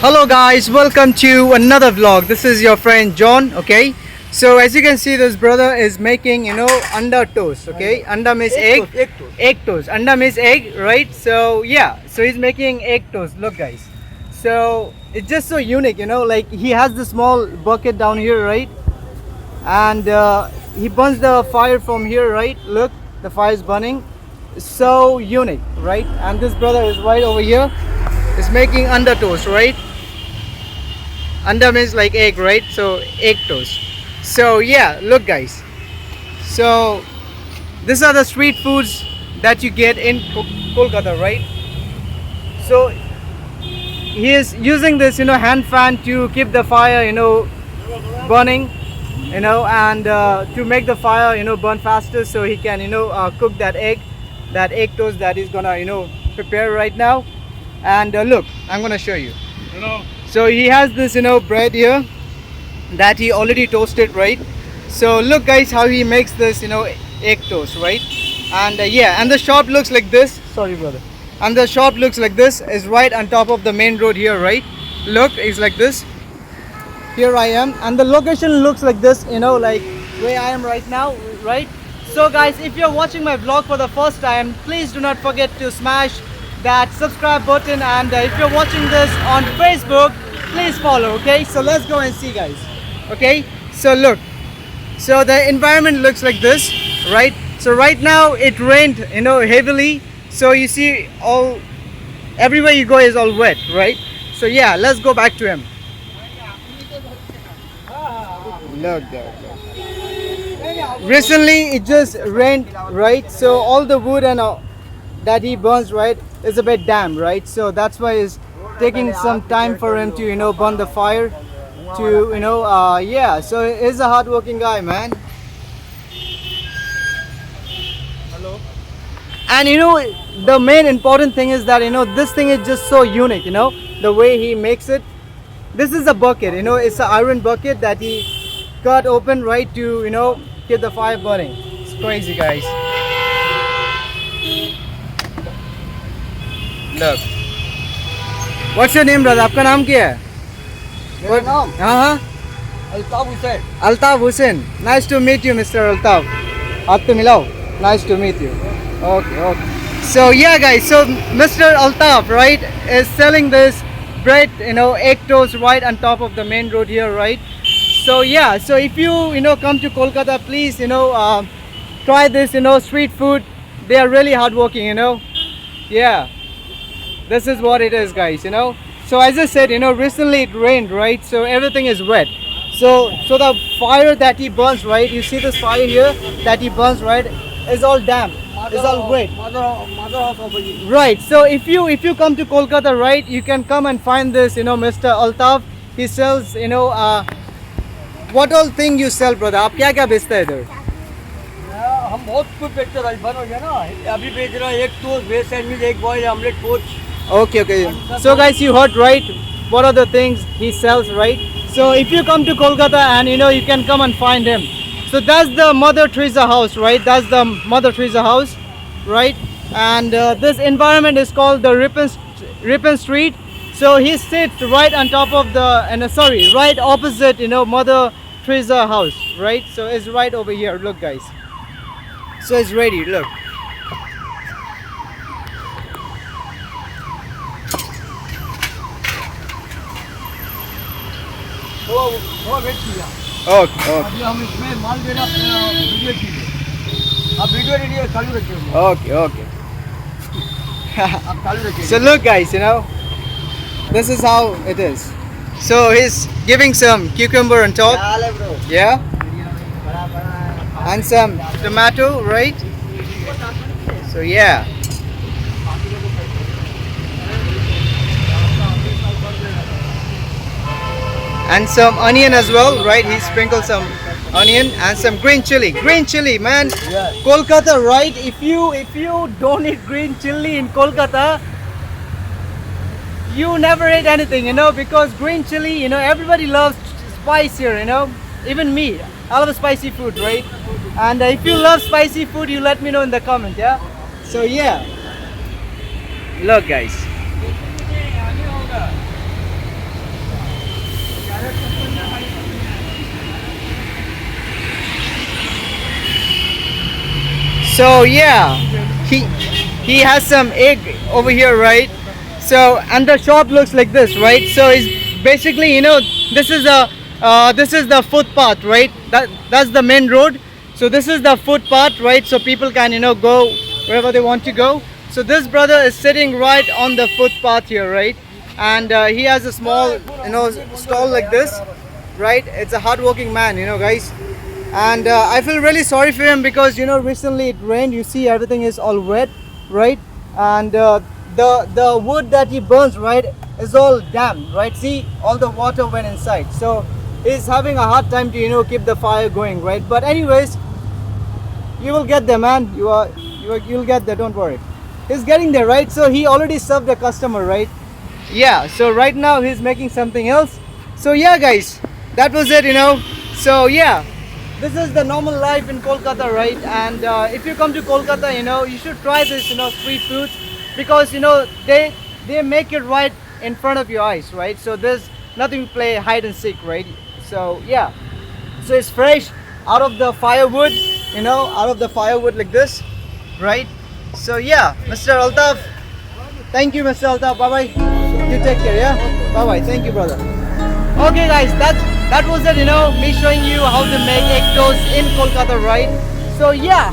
Hello guys, welcome to another vlog. This is your friend John. Okay, so as you can see, this brother is making anda toast. Okay, anda means egg. Egg toast. Anda means egg, right? So yeah, so he's making egg toast. Look guys, so it's just so unique, like he has the small bucket down here, right? And he burns the fire from here, right? Look, the fire is burning. So unique, right? And this brother is right over here, is making anda toast, right? Anda means like egg, right? So egg toast. So yeah, look guys, so these are the street foods that you get in Kolkata, right? So he is using this hand fan to keep the fire burning, and to make the fire burn faster, so he can cook that egg toast that he's gonna prepare right now. And look, I'm gonna show you. So he has this bread here that he already toasted, right? So look guys, how he makes this egg toast, right? And yeah, and the shop looks like this. Sorry brother. And the shop looks like this, is right on top of the main road here, right? Look, it's like this. Here I am, and the location looks like this, like where I am right now, right? So guys, if you're watching my vlog for the first time, please do not forget to smash that subscribe button, and if you're watching this on Facebook, please follow. Okay, so let's go and see guys. Okay, so look, so the environment looks like this, right? So right now it rained heavily, so you see all everywhere you go is all wet, right? So yeah, let's go back to him. Look there. Recently it just rained, right? So all the wood and that he burns, right, is a bit damp, right? So that's why it's taking some time for him to burn the fire to yeah, so he's a hardworking guy, man. Hello. And the main important thing is that this thing is just so unique, the way he makes it. This is a bucket, it's an iron bucket that he cut open, right, to keep the fire burning. It's crazy guys. Look. What's your name, brother? आपका नाम क्या है? मेरा नाम हाँ, Altaf Hussain. Altaf Hussain. Nice to meet you, Mr. Altaf. हाथ तो मिलाओ. Nice to meet you. Okay. So yeah, guys. So Mr. Altaf, right, is selling this bread, egg toast right on top of the main road here, right? So yeah. So if you come to Kolkata, please try this street food. They are really hardworking, Yeah. This is what it is, guys. So as I said, recently it rained, right? So everything is wet. So the fire that he burns, right? You see this fire here that he burns, right? Is all damp. It's all wet. Right. So if you come to Kolkata, right, you can come and find this, Mr. Altaf. He sells, what all thing you sell, brother? आप क्या क्या बेचते हैं इधर? हम बहुत कुछ बेचते हैं, बन हो गया ना। अभी बेच रहा है एक टोस्ट, वेज सैंडविच, एक बॉयल आमलेट, पोच। Okay. So guys, you heard right. What are the things he sells, right? So if you come to Kolkata and you can come and find him. So that's the Mother Teresa house, right? That's the Mother Teresa house, right? And this environment is called the Ripon Street. So he sits right on top of the, right opposite, Mother Teresa house, right? So it's right over here. Look, guys. So it's ready. Look. थोड़ा wait कीजिए। Okay. अभी हम इसमें माल देना video कीजिए। आप video ready चालू रखिए। Okay. आप चालू रखिए। So look guys, this is how it is. So he's giving some cucumber on top, yeah, and some tomato, right? So yeah, and some onion as well, right? He sprinkled some onion and some green chili. Green chili, man. Yeah. Kolkata, right? If you don't eat green chili in Kolkata, you never ate anything, because green chili, everybody loves spice here, even me. I love spicy food, right? And if you love spicy food, you let me know in the comment, yeah? So yeah, look guys. So yeah, he has some egg over here, right? So and the shop looks like this, right? So it's basically, you know, this is the footpath, right? That's the main road. So this is the footpath, right? So people can, you know, go wherever they want to go. So this brother is sitting right on the footpath here, right? And he has a small, you know, stall like this, right? It's a hardworking man, you know, guys. And I feel really sorry for him because, you know, recently it rained. You see everything is all wet, right? And the wood that he burns, right, is all damp, right? See, all the water went inside. So he's having a hard time to, you know, keep the fire going, right? But anyways, you will get there, man. You'll get there, don't worry. He's getting there, right? So he already served the customer, right? Yeah, so right now he's making something else. So yeah, guys, that was it, you know. So yeah, this is the normal life in Kolkata, right? And if you come to Kolkata, you know, you should try this, you know, street food, because, you know, they make it right in front of your eyes, right? So there's nothing to play hide and seek, right? So yeah, so it's fresh out of the firewood, you know, out of the firewood like this, right? So yeah, Mr. Altaf, thank you, Mr. Altaf. Bye bye. You take care, yeah? Bye bye. Thank you, brother. Okay, guys, that was it, you know, me showing you how to make egg toast in Kolkata, right? So yeah,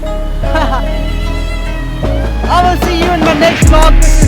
I will see you in my next vlog.